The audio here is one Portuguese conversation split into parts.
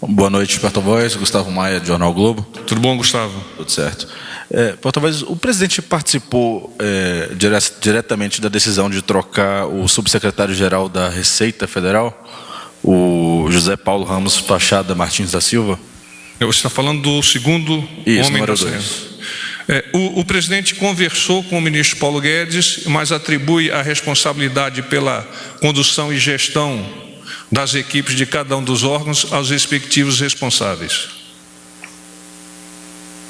Boa noite, porta-voz. Gustavo Maia, do Jornal Globo. Tudo bom, Gustavo? Tudo certo. Porta-voz, o presidente participou diretamente da decisão de trocar o subsecretário-geral da Receita Federal, o José Paulo Ramos Fachada Martins da Silva? Você está falando do segundo homem da Serra. O presidente conversou com o ministro Paulo Guedes, mas atribui a responsabilidade pela condução e gestão das equipes de cada um dos órgãos aos respectivos responsáveis.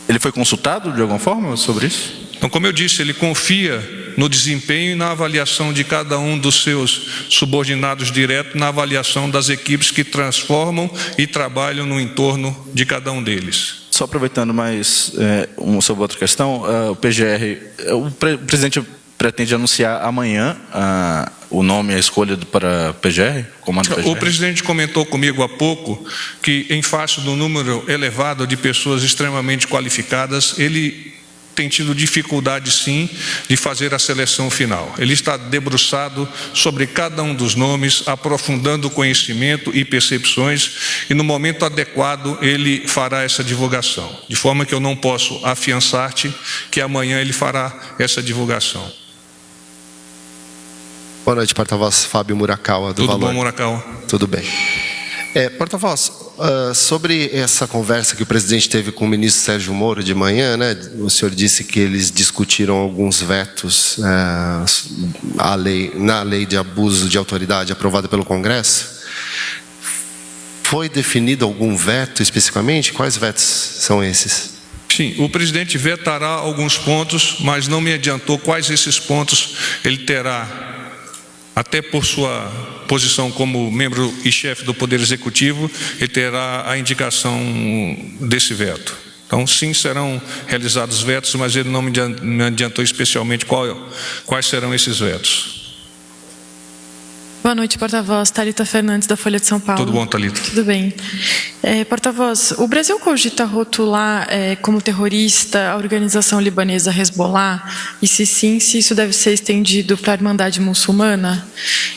Ele foi consultado de alguma forma sobre isso? Então, como eu disse, ele confia no desempenho e na avaliação de cada um dos seus subordinados diretos, na avaliação das equipes que transformam e trabalham no entorno de cada um deles. Só aproveitando mais sobre outra questão, o PGR, o presidente pretende anunciar amanhã o nome e a escolha para PGR, comando PGR? O presidente comentou comigo há pouco que, em face do número elevado de pessoas extremamente qualificadas, ele tem tido dificuldade, sim, de fazer a seleção final. Ele está debruçado sobre cada um dos nomes, aprofundando o conhecimento e percepções, e no momento adequado ele fará essa divulgação. De forma que eu não posso afiançar-te que amanhã ele fará essa divulgação. Boa noite, porta-voz. Fábio Murakawa, do Valor. Tudo bom, Murakawa? Tudo bem. Porta-voz, sobre essa conversa que o presidente teve com o ministro Sérgio Moro de manhã, né? O senhor disse que eles discutiram alguns vetos na lei de abuso de autoridade aprovada pelo Congresso. Foi definido algum veto especificamente? Quais vetos são esses? Sim, o presidente vetará alguns pontos, mas não me adiantou quais esses pontos ele terá. Até por sua posição como membro e chefe do Poder Executivo, ele terá a indicação desse veto. Então, sim, serão realizados vetos, mas ele não me adiantou especialmente quais serão esses vetos. Boa noite, porta-voz. Thalita Fernandes, da Folha de São Paulo. Tudo bom, Thalita? Tudo bem. Porta-voz, o Brasil cogita rotular como terrorista a organização libanesa Hezbollah? E se sim, se isso deve ser estendido para a Irmandade Muçulmana?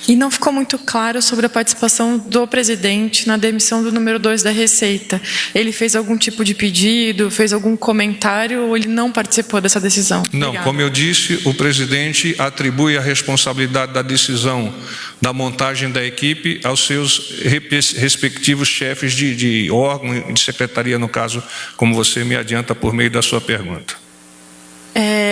E não ficou muito claro sobre a participação do presidente na demissão do número 2 da Receita. Ele fez algum tipo de pedido, fez algum comentário ou ele não participou dessa decisão? Não, Obrigada. Como eu disse, o presidente atribui a responsabilidade da decisão da montagem da equipe aos seus respectivos chefes de órgão, de secretaria, no caso, como você me adianta por meio da sua pergunta.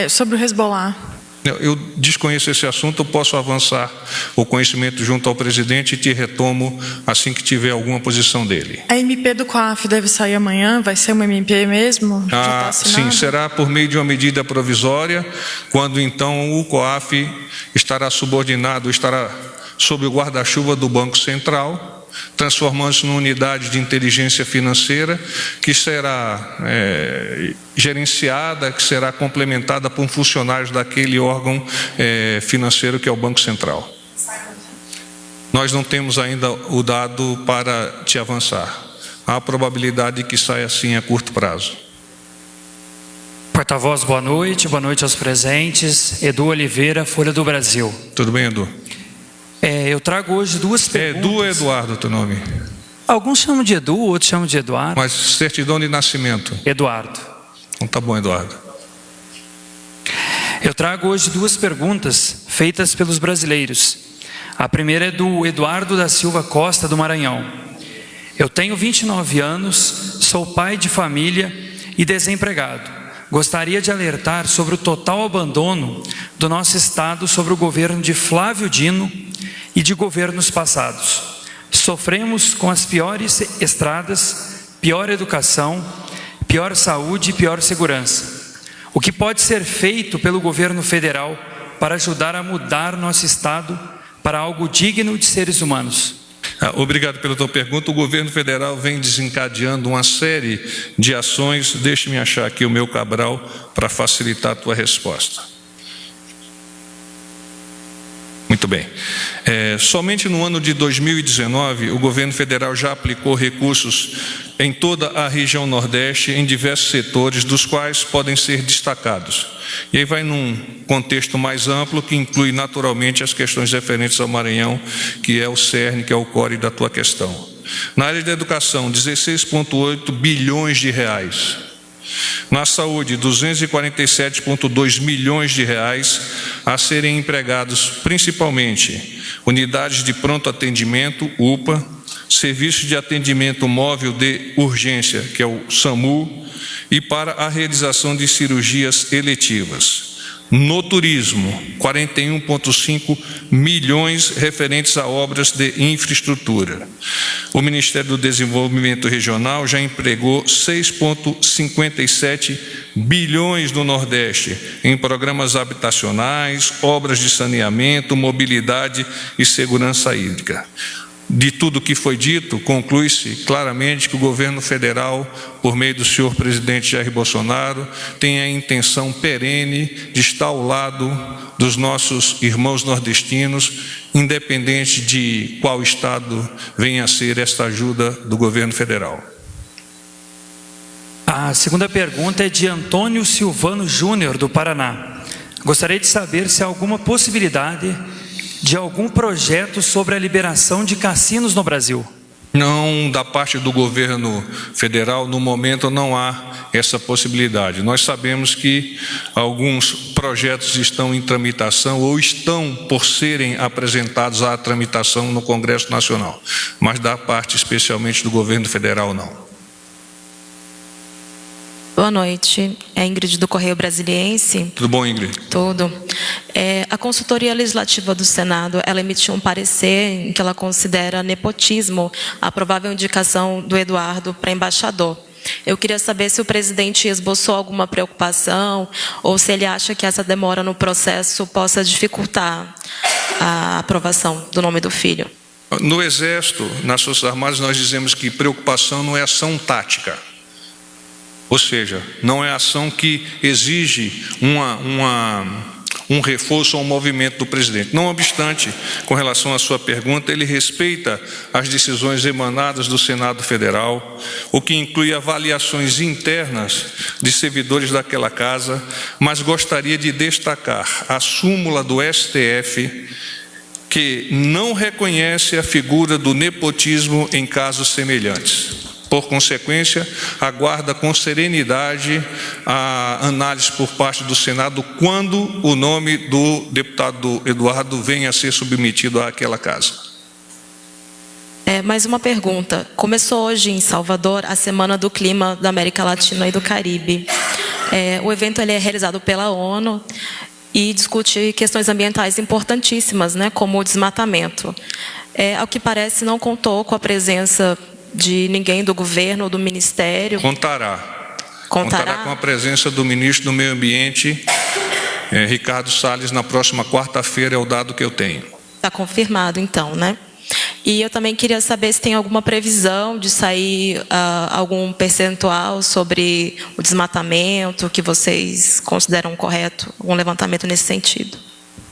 Sobre o Hezbollah. Eu desconheço esse assunto, eu posso avançar o conhecimento junto ao presidente e te retomo assim que tiver alguma posição dele. A MP do COAF deve sair amanhã? Vai ser uma MP mesmo? Já está assinado? Sim, será por meio de uma medida provisória, quando então o COAF estará subordinado, estará sob o guarda-chuva do Banco Central, transformando-se numa unidade de inteligência financeira que será gerenciada, que será complementada por funcionários daquele órgão financeiro que é o Banco Central. Nós não temos ainda o dado para te avançar. Há a probabilidade de que saia assim a curto prazo. Porta-voz, boa noite aos presentes. Edu Oliveira, Folha do Brasil. Tudo bem, Edu? Eu trago hoje duas perguntas. Edu ou Eduardo, teu nome? Alguns chamam de Edu, outros chamam de Eduardo. Mas certidão de nascimento? Eduardo. Então tá bom, Eduardo. Eu trago hoje duas perguntas feitas pelos brasileiros. A primeira é do Eduardo da Silva Costa, do Maranhão. Eu tenho 29 anos, sou pai de família e desempregado. Gostaria de alertar sobre o total abandono do nosso Estado sobre o governo de Flávio Dino e de governos passados. Sofremos com as piores estradas, pior educação, pior saúde e pior segurança. O que pode ser feito pelo governo federal para ajudar a mudar nosso Estado para algo digno de seres humanos? Obrigado pela tua pergunta. O governo federal vem desencadeando uma série de ações. Deixe-me achar aqui o meu Cabral para facilitar a tua resposta. Muito bem. Somente no ano de 2019, o governo federal já aplicou recursos em toda a região Nordeste, em diversos setores, dos quais podem ser destacados. E aí vai num contexto mais amplo, que inclui naturalmente as questões referentes ao Maranhão, que é o cerne, que é o core da tua questão. Na área da educação, 16,8 bilhões de reais. Na saúde, 247,2 milhões de reais a serem empregados principalmente unidades de pronto atendimento, UPA, serviço de atendimento móvel de urgência, que é o SAMU, e para a realização de cirurgias eletivas. No turismo, 41,5 milhões referentes a obras de infraestrutura. O Ministério do Desenvolvimento Regional já empregou 6,57 bilhões no Nordeste em programas habitacionais, obras de saneamento, mobilidade e segurança hídrica. De tudo que foi dito, conclui-se claramente que o governo federal, por meio do senhor presidente Jair Bolsonaro, tem a intenção perene de estar ao lado dos nossos irmãos nordestinos, independente de qual estado venha a ser esta ajuda do governo federal. A segunda pergunta é de Antônio Silvano Júnior, do Paraná. Gostaria de saber se há alguma possibilidade de algum projeto sobre a liberação de cassinos no Brasil. Não, da parte do governo federal, no momento não há essa possibilidade. Nós sabemos que alguns projetos estão em tramitação ou estão por serem apresentados à tramitação no Congresso Nacional, mas da parte especialmente do governo federal não. Boa noite, é Ingrid do Correio Brasiliense. Tudo bom, Ingrid? Tudo. A Consultoria Legislativa do Senado, ela emitiu um parecer em que ela considera nepotismo a provável indicação do Eduardo para embaixador. Eu queria saber se o presidente esboçou alguma preocupação ou se ele acha que essa demora no processo possa dificultar a aprovação do nome do filho. No Exército, nas Forças Armadas, nós dizemos que preocupação não é ação tática. Ou seja, não é ação que exige um reforço ou um movimento do presidente. Não obstante, com relação à sua pergunta, ele respeita as decisões emanadas do Senado Federal, o que inclui avaliações internas de servidores daquela casa, mas gostaria de destacar a súmula do STF, que não reconhece a figura do nepotismo em casos semelhantes. Por consequência, aguarda com serenidade a análise por parte do Senado quando o nome do deputado Eduardo venha a ser submetido àquela casa. Mais uma pergunta. Começou hoje em Salvador a Semana do Clima da América Latina e do Caribe. O evento ele é realizado pela ONU e discute questões ambientais importantíssimas, né, como o desmatamento. Ao que parece, não contou com a presença de ninguém do governo ou do ministério. Contará com a presença do ministro do Meio Ambiente, Ricardo Salles, na próxima quarta-feira, é o dado que eu tenho. Está confirmado, então, né? E eu também queria saber se tem alguma previsão de sair algum percentual sobre o desmatamento que vocês consideram correto, um levantamento nesse sentido.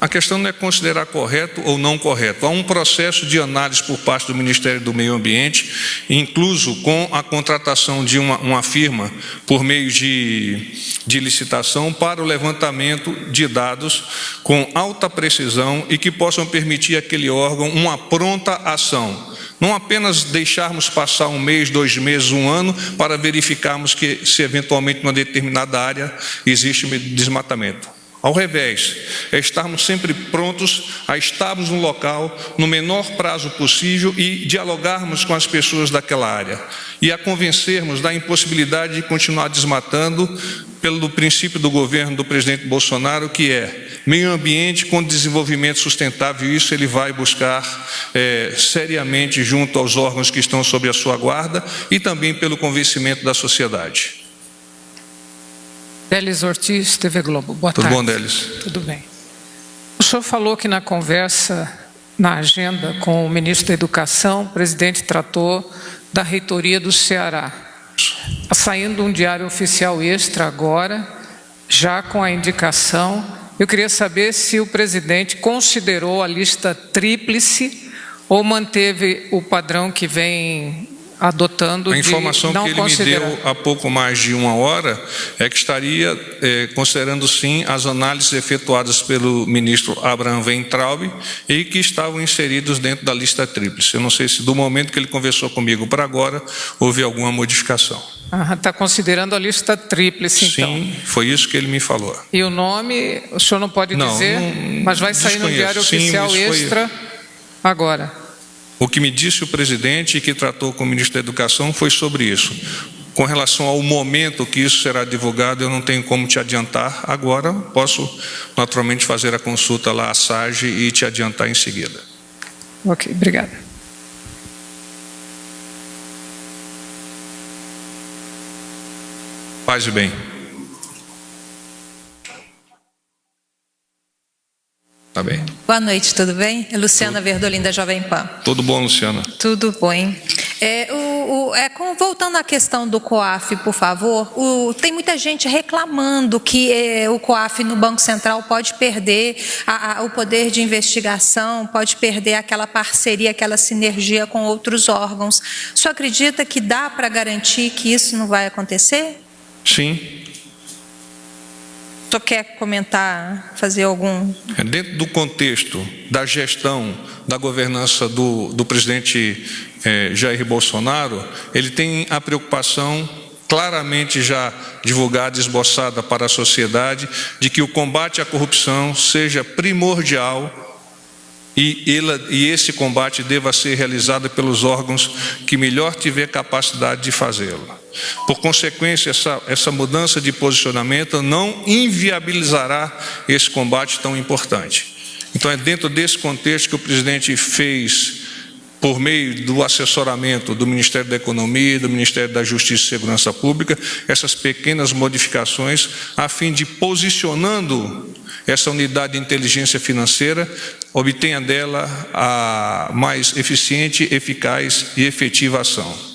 A questão não é considerar correto ou não correto. Há um processo de análise por parte do Ministério do Meio Ambiente, incluso com a contratação de uma firma por meio de licitação para o levantamento de dados com alta precisão e que possam permitir àquele órgão uma pronta ação. Não apenas deixarmos passar um mês, 2 meses, 1 ano para verificarmos que se eventualmente numa determinada área existe desmatamento. Ao revés, é estarmos sempre prontos a estarmos no local no menor prazo possível e dialogarmos com as pessoas daquela área e a convencermos da impossibilidade de continuar desmatando pelo princípio do governo do presidente Bolsonaro, que é meio ambiente com desenvolvimento sustentável. Isso ele vai buscar seriamente junto aos órgãos que estão sob a sua guarda e também pelo convencimento da sociedade. Délis Ortiz, TV Globo. Boa tarde. Tudo bom, Délis? Tudo bem. O senhor falou que na conversa, na agenda com o ministro da Educação, o presidente tratou da reitoria do Ceará. Está saindo um diário oficial extra agora, já com a indicação. Eu queria saber se o presidente considerou a lista tríplice ou manteve o padrão que vem adotando A de informação não que ele me considerar. deu há pouco mais de uma hora é que estaria considerando sim as análises efetuadas pelo ministro Abraham Weintraub e que estavam inseridos dentro da lista tríplice. Eu não sei se do momento que ele conversou comigo para agora houve alguma modificação. Está considerando a lista tríplice, então. Sim, foi isso que ele me falou. E o nome, o senhor não pode Não, dizer, não mas vai sair no desconheço. Diário Sim, Oficial isso foi- Extra agora. O que me disse o presidente e que tratou com o ministro da Educação foi sobre isso. Com relação ao momento que isso será divulgado, eu não tenho como te adiantar agora. Posso, naturalmente, fazer a consulta lá à SAGE e te adiantar em seguida. Ok, obrigada. Paz e bem. Tá bem. Boa noite, tudo bem? É Luciana Verdolim, da Jovem Pan. Tudo bom, Luciana? Tudo bem. Voltando à questão do COAF, por favor, tem muita gente reclamando que o COAF no Banco Central pode perder o poder de investigação, pode perder aquela parceria, aquela sinergia com outros órgãos. O senhor acredita que dá para garantir que isso não vai acontecer? Sim. O senhor quer comentar, fazer algum... Dentro do contexto da gestão, da governança do presidente Jair Bolsonaro, ele tem a preocupação claramente já divulgada, esboçada para a sociedade, de que o combate à corrupção seja primordial e esse combate deva ser realizado pelos órgãos que melhor tiver capacidade de fazê-lo. Por consequência, essa mudança de posicionamento não inviabilizará esse combate tão importante. Então, é dentro desse contexto que o presidente fez, por meio do assessoramento do Ministério da Economia e do Ministério da Justiça e Segurança Pública, essas pequenas modificações, a fim de, posicionando essa unidade de inteligência financeira, obtenha dela a mais eficiente, eficaz e efetiva ação.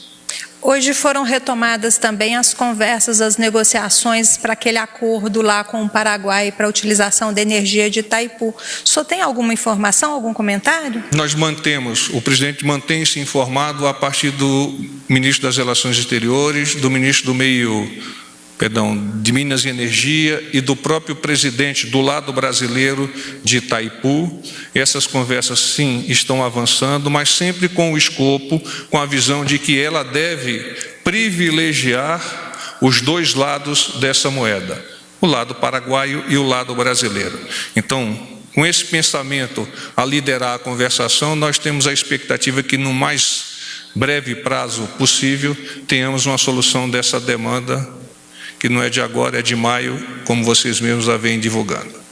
Hoje foram retomadas também as conversas, as negociações para aquele acordo lá com o Paraguai para a utilização da energia de Itaipu. O senhor tem alguma informação, algum comentário? Nós mantemos, o presidente mantém-se informado a partir do ministro das Relações Exteriores, do ministro de Minas e Energia e do próprio presidente do lado brasileiro de Itaipu. Essas conversas, sim, estão avançando, mas sempre com o escopo, com a visão de que ela deve privilegiar os dois lados dessa moeda, o lado paraguaio e o lado brasileiro. Então, com esse pensamento a liderar a conversação, nós temos a expectativa que no mais breve prazo possível tenhamos uma solução dessa demanda, que não é de agora, é de maio, como vocês mesmos a vêm divulgando.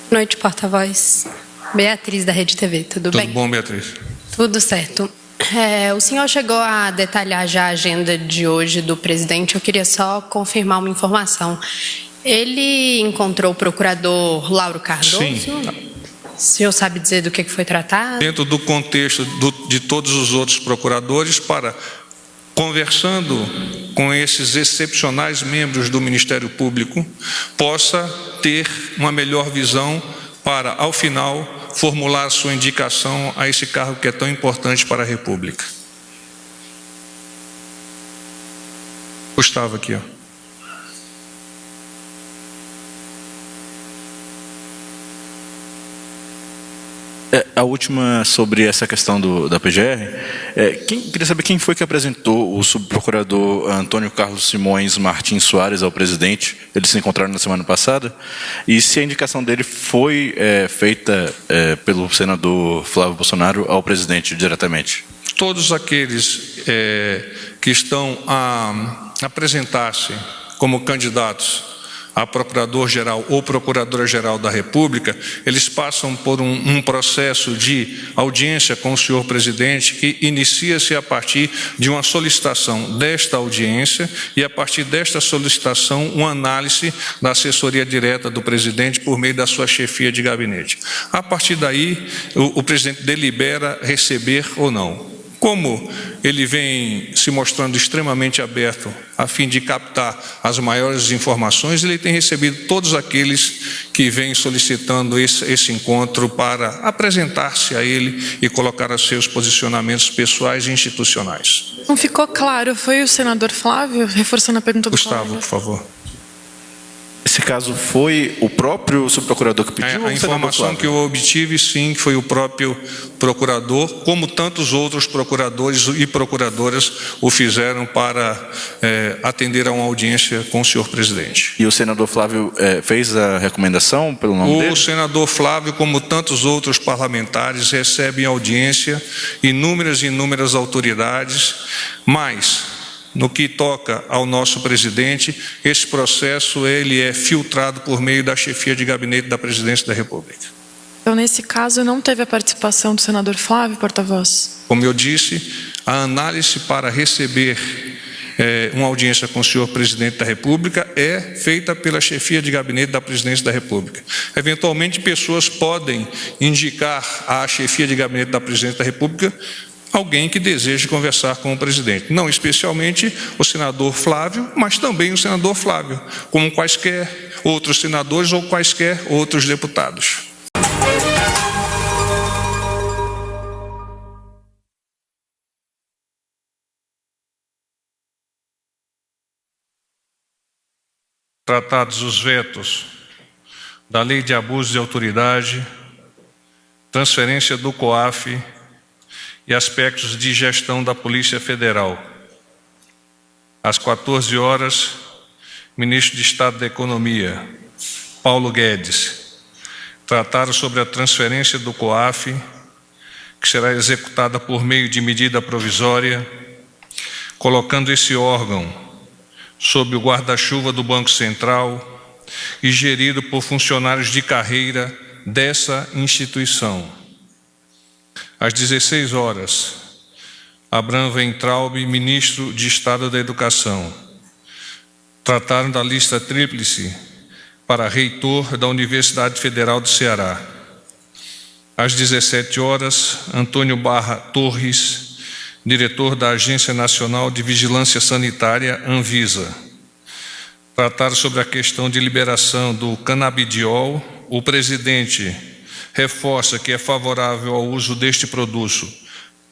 Boa noite, porta-voz. Beatriz, da Rede TV, tudo bem? Tudo bom, Beatriz? Tudo certo. O senhor chegou a detalhar já a agenda de hoje do presidente, eu queria só confirmar uma informação. Ele encontrou o procurador Lauro Cardoso? Sim. O senhor sabe dizer do que foi tratado? Dentro do contexto de todos os outros procuradores, conversando com esses excepcionais membros do Ministério Público, possa ter uma melhor visão para, ao final, formular a sua indicação a esse cargo que é tão importante para a República. Gustavo aqui, ó. A última sobre essa questão da PGR, queria saber quem foi que apresentou o subprocurador Antônio Carlos Simões Martins Soares ao presidente. Eles se encontraram na semana passada, e se a indicação dele foi feita pelo senador Flávio Bolsonaro ao presidente diretamente. Todos aqueles que estão a apresentar-se como candidatos a procurador-geral ou procuradora-geral da República, eles passam por um processo de audiência com o senhor presidente, que inicia-se a partir de uma solicitação desta audiência e, a partir desta solicitação, uma análise da assessoria direta do presidente por meio da sua chefia de gabinete. A partir daí, o presidente delibera receber ou não. Como ele vem se mostrando extremamente aberto a fim de captar as maiores informações, ele tem recebido todos aqueles que vêm solicitando esse encontro para apresentar-se a ele e colocar os seus posicionamentos pessoais e institucionais. Não ficou claro, foi o senador Flávio, reforçando a pergunta do Gustavo, colega? por favor. Esse caso foi o próprio subprocurador que pediu? ou A o senador informação Flávio? que eu obtive, sim, foi o próprio procurador, como tantos outros procuradores e procuradoras o fizeram para atender a uma audiência com o senhor presidente. E o senador Flávio fez a recomendação pelo nome dele? O senador Flávio, como tantos outros parlamentares, recebe em audiência inúmeras autoridades, mas no que toca ao nosso presidente, esse processo ele é filtrado por meio da chefia de gabinete da Presidência da República. Então, nesse caso, não teve a participação do senador Flávio, porta-voz? Como eu disse, a análise para receber uma audiência com o senhor presidente da República é feita pela chefia de gabinete da Presidência da República. Eventualmente, pessoas podem indicar à chefia de gabinete da Presidência da República alguém que deseje conversar com o presidente. Não especialmente o senador Flávio, mas também o senador Flávio, como quaisquer outros senadores ou quaisquer outros deputados. Tratados os vetos da Lei de Abuso de Autoridade, transferência do COAF e aspectos de gestão da Polícia Federal. Às 14 horas, Ministro de Estado da Economia, Paulo Guedes, trataram sobre a transferência do COAF, que será executada por meio de medida provisória, colocando esse órgão sob o guarda-chuva do Banco Central e gerido por funcionários de carreira dessa instituição. Às 16 horas, Abraham Weintraub, ministro de Estado da Educação, trataram da lista tríplice para reitor da Universidade Federal do Ceará. Às 17 horas, Antônio Barra Torres, diretor da Agência Nacional de Vigilância Sanitária, Anvisa, trataram sobre a questão de liberação do canabidiol. O presidente reforça que é favorável ao uso deste produto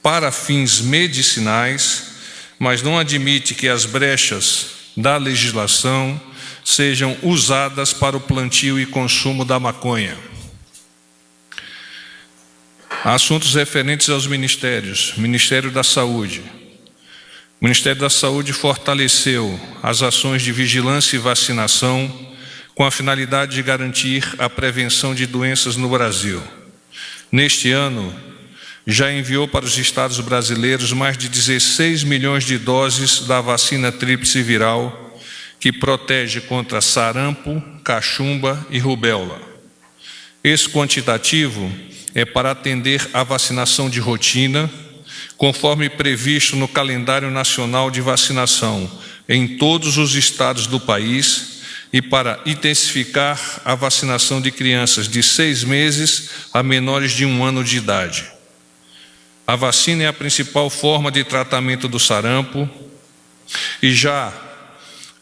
para fins medicinais, mas não admite que as brechas da legislação sejam usadas para o plantio e consumo da maconha. Assuntos referentes aos ministérios. Ministério da Saúde. O Ministério da Saúde fortaleceu as ações de vigilância e vacinação com a finalidade de garantir a prevenção de doenças no Brasil. Neste ano, já enviou para os estados brasileiros mais de 16 milhões de doses da vacina tríplice viral, que protege contra sarampo, cachumba e rubéola. Esse quantitativo é para atender à vacinação de rotina, conforme previsto no calendário nacional de vacinação em todos os estados do país, e para intensificar a vacinação de crianças de 6 meses a menores de 1 ano de idade. A vacina é a principal forma de tratamento do sarampo e já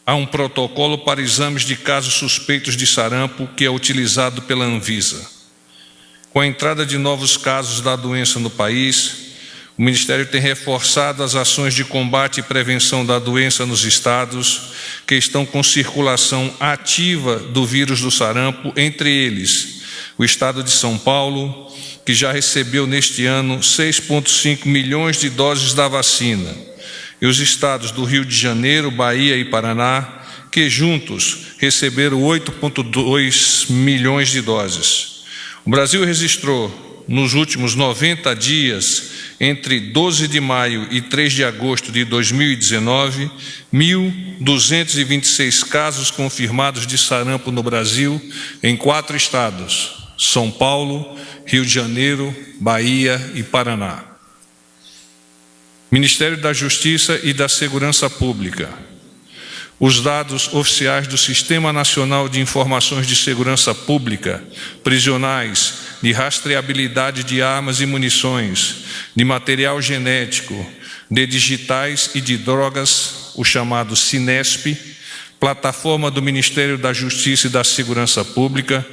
há um protocolo para exames de casos suspeitos de sarampo que é utilizado pela Anvisa. Com a entrada de novos casos da doença no país, o Ministério tem reforçado as ações de combate e prevenção da doença nos estados que estão com circulação ativa do vírus do sarampo, entre eles o estado de São Paulo, que já recebeu neste ano 6,5 milhões de doses da vacina, e os estados do Rio de Janeiro, Bahia e Paraná, que juntos receberam 8,2 milhões de doses. O Brasil registrou, nos últimos 90 dias, entre 12 de maio e 3 de agosto de 2019, 1.226 casos confirmados de sarampo no Brasil, em 4 estados: São Paulo, Rio de Janeiro, Bahia e Paraná. Ministério da Justiça e da Segurança Pública. Os dados oficiais do Sistema Nacional de Informações de Segurança Pública, prisionais, de rastreabilidade de armas e munições, de material genético, de digitais e de drogas, o chamado Cinesp, plataforma do Ministério da Justiça e da Segurança Pública,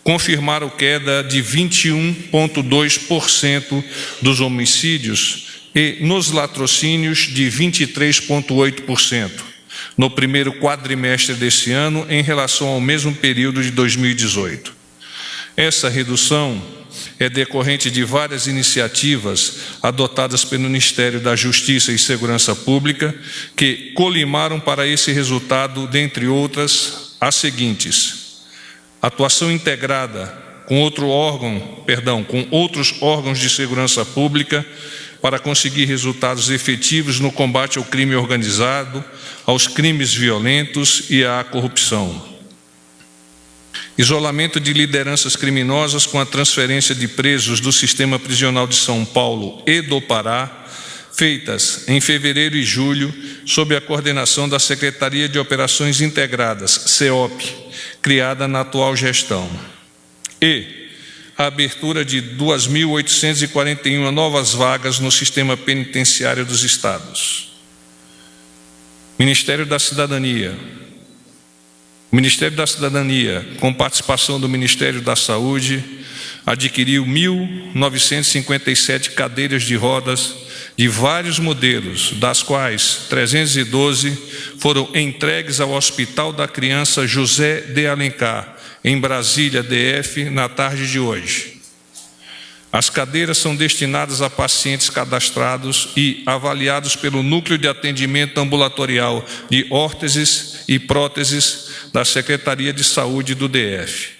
confirmaram queda de 21,2% dos homicídios e nos latrocínios de 23,8% no primeiro quadrimestre desse ano em relação ao mesmo período de 2018. Essa redução é decorrente de várias iniciativas adotadas pelo Ministério da Justiça e Segurança Pública que colimaram para esse resultado, dentre outras, as seguintes: atuação integrada com outros órgãos de segurança pública para conseguir resultados efetivos no combate ao crime organizado, aos crimes violentos e à corrupção. Isolamento de lideranças criminosas com a transferência de presos do Sistema Prisional de São Paulo e do Pará, feitas em fevereiro e julho, sob a coordenação da Secretaria de Operações Integradas, CEOP, criada na atual gestão. E a abertura de 2.841 novas vagas no sistema penitenciário dos estados. Ministério da Cidadania. O Ministério da Cidadania, com participação do Ministério da Saúde, adquiriu 1.957 cadeiras de rodas de vários modelos, das quais 312 foram entregues ao Hospital da Criança José de Alencar, em Brasília, DF, na tarde de hoje. As cadeiras são destinadas a pacientes cadastrados e avaliados pelo Núcleo de Atendimento Ambulatorial de Órteses e Próteses da Secretaria de Saúde do DF.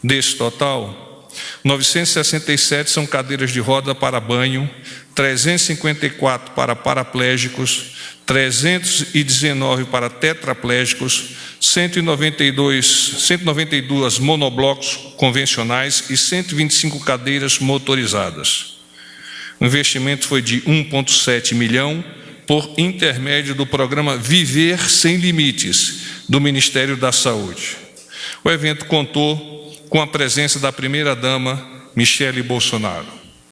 Desse total, 967 são cadeiras de roda para banho, 354 para paraplégicos, 319 para tetraplégicos, 192 monoblocos convencionais e 125 cadeiras motorizadas. O investimento foi de 1,7 milhão por intermédio do programa Viver Sem Limites, do Ministério da Saúde. O evento contou com a presença da primeira-dama, Michele Bolsonaro.